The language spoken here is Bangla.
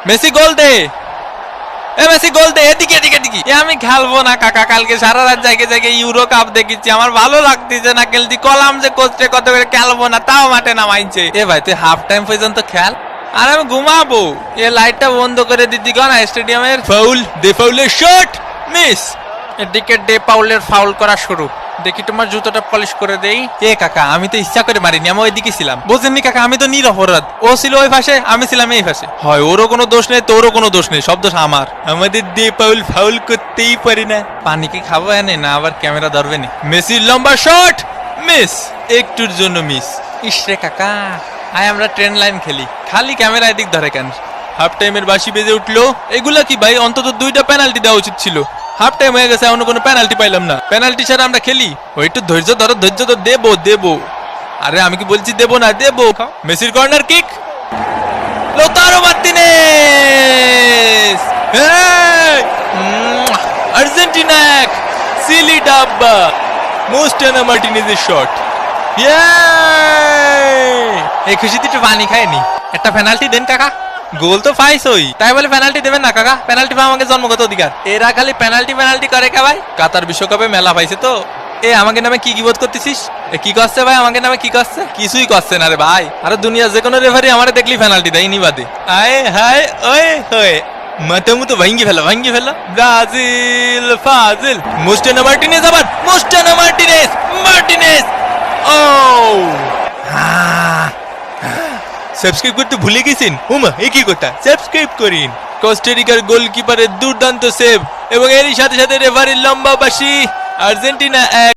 মেসি গোল দে, এ মেসি গোল দে, এদিকে এদিকে এদিকে। আমি খেলবো না কাকা, কালকে সারা রাত জায়গায় জায়গায় ইউরো কাপ দেখেছি, আমার ভালো লাগতেছে না খেলছি। কলাম যে কোচে কত করে খেলবো না, তাও মাঠে নামাইছে। এ ভাই তুই হাফ টাইম পর্যন্ত খেল, আর আমি ঘুমাবো। এ লাইটটা বন্ধ করে দিদি না স্টেডিয়ামের। ফাউল, দে ফাউলের শট, মিস। এদিকে ডে পাউলের ফাউল করা শুরু। দেখি তোমার জুতোটা পলিশ করে দেই। এ কাকা আমি তো ইচ্ছা করে মারিনি, আমি ওইদিকে ছিলাম, বুঝেননি কাকা? আমি তো নিরপরাধ, ও ছিল ওই পাশে, আমি ছিলাম এই পাশে। হয় ওরও কোনো দোষ নেই, তোরও কোনো দোষ নেই, সব দোষ আমার। আমাদের ডে পাউল ফাউল করতেই পারি না। পানি কি খাবো এনে না আবার ক্যামেরা ধরবে নি? মেসির লম্বা শট, মিস, একটুর জন্য মিস। ইসরে কাকা, আয় আমরা ট্রেন লাইন খেলি, খালি ক্যামেরা এদিক ধরে কেন? হাফ টাইমের বাঁশি বেজে উঠলো। এগুলা কি ভাই? অন্তত 2টা পেনাল্টি দেওয়া উচিত ছিল। হাফ টাইম হয়ে গেছে, এখনো কোনো পেনাল্টি পাইলাম না। পেনাল্টি ছাড়া আমরা খেলি? ওই একটু ধৈর্য ধরো, ধৈর্য তো দেবো দেবো। আরে আমি কি বলছি দেবো না? দেবো। মেসির কর্নার কিক, লোতারো মার্টিনেজ, আর্জেন্টিনা এক, সিলি ডাব্বা, মোস্টানা মার্টিনেজের শট। এই খুশিতে একটু পানি খায়নি। একটা পেনাল্টি দেন কাকা। গোল তো পাইছই, তাই বলে পেনাল্টি দেবেন না কাকা? পেনাল্টি পাওয়া আমাকে জন্মগত অধিকার। এরা খালি পেনাল্টি পেনাল্টি করে কে ভাই? কাতার বিশ্বকাপে মেলা পাইছে তো। এ আমাকে নামে কি বোধ করতেছিস? কি করছে ভাই আমাকে নামে? কি করছে? কিছুই করছে না রে ভাই। আরে দুনিয়া যে কোনো রেফারি আমারে দেখলি পেনাল্টি দেয়, ইনি বাদে। আয় হায় ওয়ে হয়ে মাথা মতো ভাঙ্গি ফেলা, ভাঙ্গি ফেলা। ব্রাজিল ফাজিল, মোস্টানা মার্টিনেজ, আবার মোস্টানা মার্টিনেজ, মার্টিনেজ। ও সাবস্ক্রাইব করতে ভুলে গেছেন? ওমা একই কথা, সাবস্ক্রাইব করিন। কোস্টারিকার গোলকিপারের দুর্দান্ত সেভ এবং এরই সাথে সাথে রেফারির লম্বা বাঁশি। আর্জেন্টিনা এক।